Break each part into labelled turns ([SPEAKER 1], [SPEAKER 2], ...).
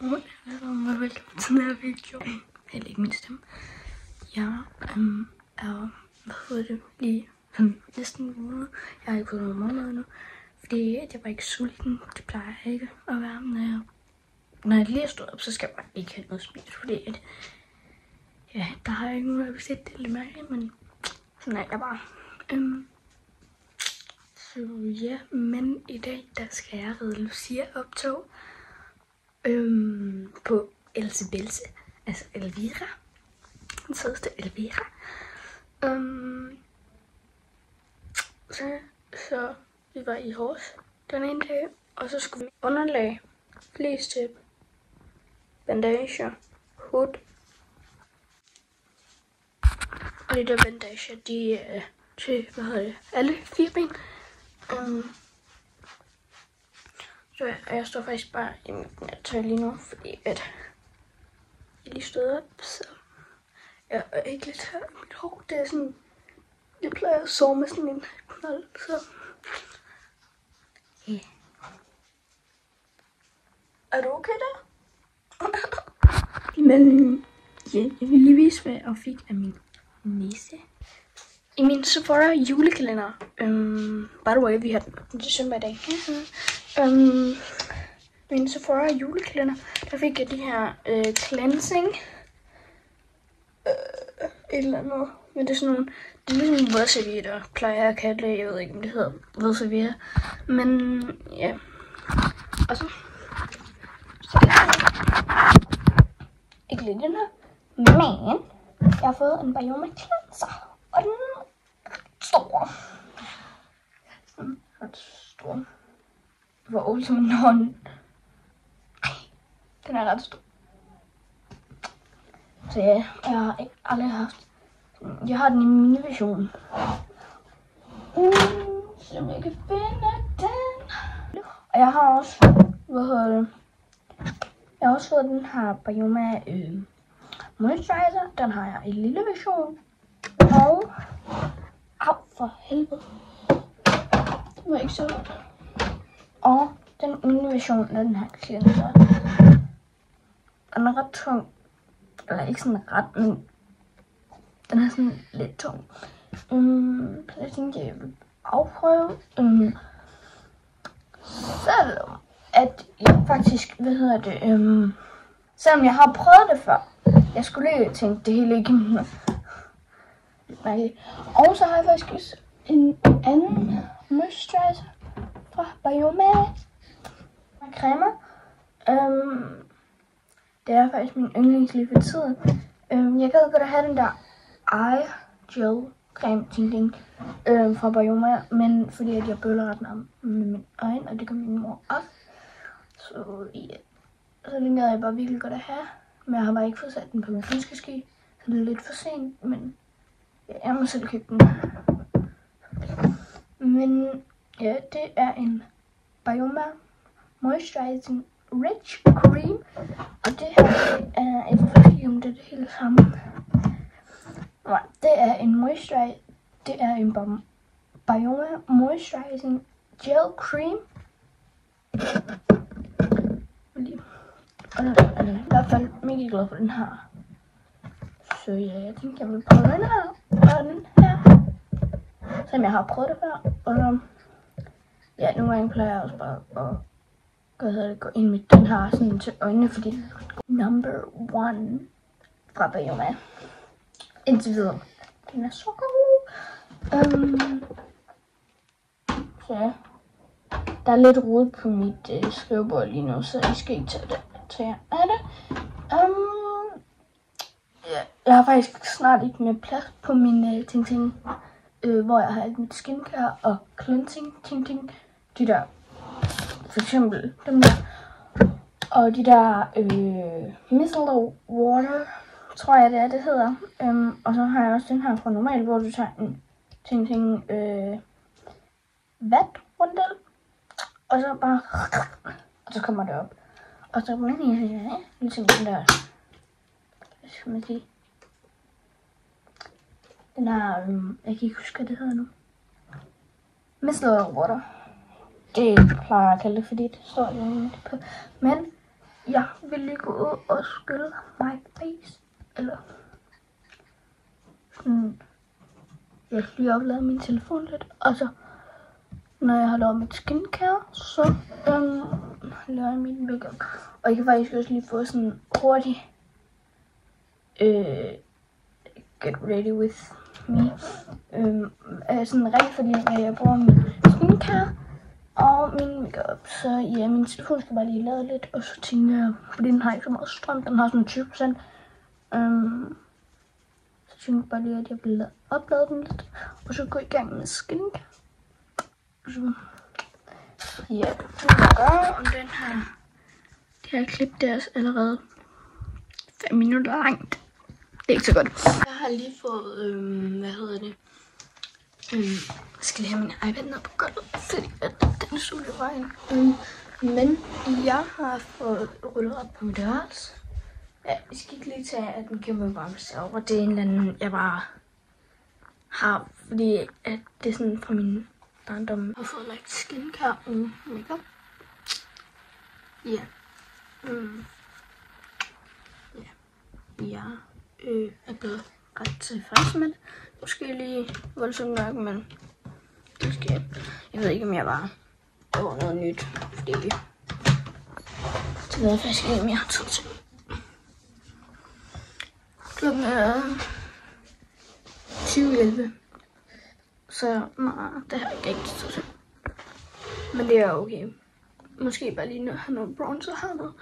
[SPEAKER 1] Velkommen til den her video. Eller ikke min stemme. Jeg er lige sådan næsten en måned. Jeg har ikke fået noget morgenmad endnu. Fordi jeg var ikke sulten. Det plejer jeg ikke at være. Når jeg lige er stået op, så skal jeg bare ikke have noget spist. Fordi at, ja, der har jeg ikke nogen appetit. Det er lidt mærkeligt, men sådan er jeg bare. Så ja, men i dag der skal jeg ride Lucia-optog. På Else Belse, altså Elvira, den sødeste Elvira. Så vi var i Hors den ene dag, og så skulle vi underlag, fleecetip, bandager, hood. Og de der bandager, de er til, alle 4 ben. Så jeg står faktisk bare i mit nattøj lige nu, fordi at jeg lige stod op, så jeg er ikke lidt tør i mit hår. Det er sådan, jeg plejer at sove med sådan en knold, så yeah. Er du okay der? Men ja, jeg vil lige vise, hvad jeg fik af min næse. I min Sephora julekalender, by the way, vi har den december i dag. Min Sephora julekalender, der fik jeg de her cleansing, et eller andet, men det er sådan nogle, det er ligesom vådservietter, plejer jeg at kalde det, jeg ved ikke om det hedder vådservietter, men ja, og så ikke lidt den her, men jeg har fået en Bioma cleanser, og den er stor, sådan ret stor. Hvor old som en hånd. Den er ret stor. Så ja, jeg har aldrig haft. Jeg har den i min version. Så jeg kan finde den. Og jeg har også, jeg har også fået den her Bioma moisturizer. Den har jeg i lille version. Og for helvede. Det var ikke så godt. Og den ene version af den her cleanser, den er ret tung. Eller ikke sådan ret, men den er sådan lidt tung. Så jeg tænkte, jeg vil afprøve. Selvom at jeg faktisk, selvom jeg har prøvet det før. Jeg skulle lige tænke det hele igennem. Og så har jeg faktisk en anden moisturizer fra Bioma cremer. Det er faktisk min yndlingslige for tiden. Jeg gad godt at have den der eye gel creme ting fra Bioma, men fordi at jeg bøller ret meget med min øjne, og det gør min mor også. Så ja, så den gad jeg bare virkelig godt at have, men jeg har bare ikke fået sat den på min fødselsdagsski, så det er lidt for sent, men ja, jeg må selv købe den. Men ja, det er en Bioma Moisturizing Rich Cream. Og det her er, jeg ved ikke om det er det hele sammen. Nej, det er en Bioma Moisturizing Gel Cream. Og jeg er i hvert fald mega glad for den her. Så ja, jeg tænkte jeg vil prøve den her og den her. Som jeg har prøvet det før. Og ja, nogle gange plejer jeg også bare at gå ind med den her sådan til øjnene, fordi den er number 1 fra Bioma. Indtil videre. Den er så god. Så ja. Der er lidt rod på mit skrivebord lige nu, så I skal ikke tage af det. Ja, jeg har faktisk snart ikke mere plads på mine ting. Hvor jeg har alt mit skincare og cleansing ting. De der, for eksempel dem der, og de der micellar water, tror jeg det hedder. Og så har jeg også den her fra normal, hvor du tager en ting vatrundel, og så bare, og så kommer det op. Og så ligesom den der, hvad skal man sige, den her, jeg kan ikke huske, hvad det hedder nu. Micellar water. Det plejer jeg at kalde det, fordi det står lige på. Men ja, vil lige gå ud og skylle mig face. Eller sådan. Jeg skal lige oplade min telefon lidt. Og så, når jeg har lavet mit skincare, så laver jeg min makeup. Og jeg kan faktisk også lige få sådan hurtig get ready with me. Sådan rigtig fordi jeg bruger min skincare og min makeup. Så ja, min telefon skal bare lige lade lidt. Og så tænker jeg, fordi den har ikke så meget strøm, den har sådan 20%. Så tænker jeg bare lige, at jeg vil oplade den lidt. Og så gå i gang med skincare. Så ja, det vil gøre om den her. Det her klip, det er allerede 5 minutter langt. Det er ikke så godt. Jeg har lige fået, hvad hedder det? Jeg skal lige have min iPad ned på gulvet, fordi at den stod i vejen. Men jeg har fået rullet op på mit værelse. Ja, jeg skal ikke lige tage, at den kæmpe varmeserver. Det er en eller anden, jeg bare har, fordi at det er sådan fra min barndom. Jeg har fået lagt skincare og makeup. Ja. Jeg er blevet ret tilfreds med det. Måske lige voldsomt nok, men det skal jeg ved ikke, om jeg bare over noget nyt, fordi det ved jeg faktisk ikke, om jeg har tid til. Klokken er 20:11, så nej, det har jeg ikke rigtig tid til. Men det er okay. Måske bare lige have noget bronzer hernede.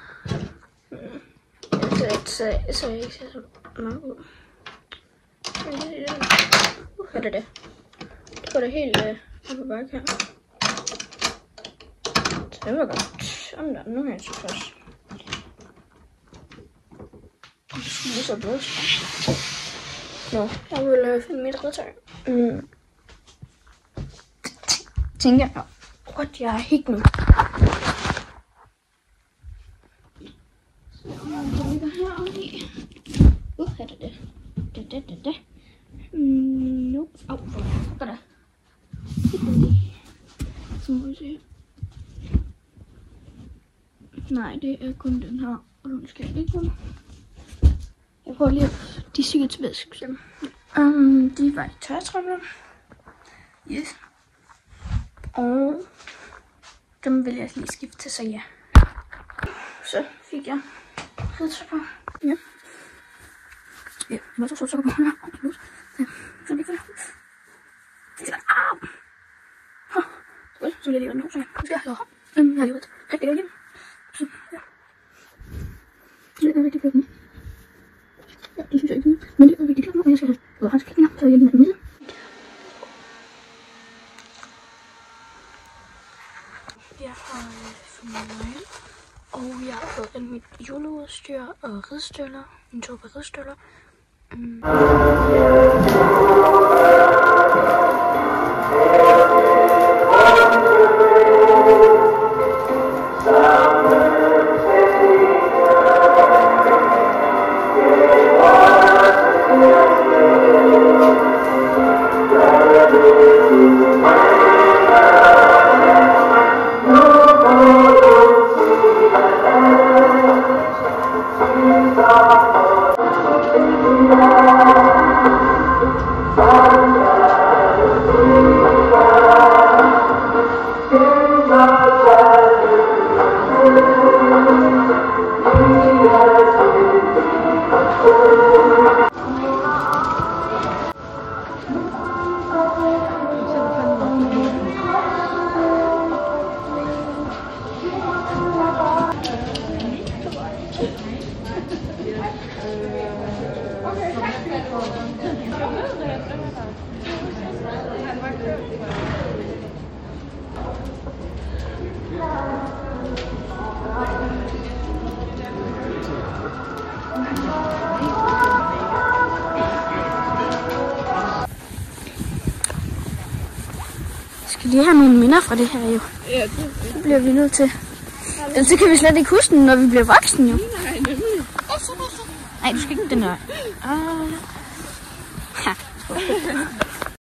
[SPEAKER 1] Så jeg ikke ser så meget ud. Hvad er det? Det går da helt op ad bakke her. Så det var godt. Sådan der, nu er jeg tilfreds. Det skulle lige så blødt. Nå, jeg vil finde mit redtøj. Tænker jeg, what, jeg er helt nu. Det ligger heroppe i. Hvad er det? Det. Nope. Au, hvor er det? Så må vi se. Nej, det er kun den her. Og nu skal jeg ikke komme. Jeg prøver lige at... De er sikkert til væsk. De var i tørretrumlen. Yes. Og dem vil jeg lige skifte til, så ja. Så fik jeg redtøj på. Ja. Ja, hvad så på her? Ja, så lige for det. Så vil jeg lige være nu, så jeg skal have jeg har lige været rigtig godt hjem. Så ja. Det er rigtig flot nu. Ja, det synes jeg ikke, men det er rigtig klart nu, og jeg skal have været ret klæder, så jeg lige med middag. Jeg har fundet nøgle, og jeg har fået mit juleudstyr og ridstøvler, min 2 par ridstøvler. Skal lige have nogle minder fra det her jo. Ja, det bliver vi nødt til. Ellers så kan vi slet ikke huske den, når vi bliver voksne jo. Nej, nemlig. Nej, du skal ikke den her.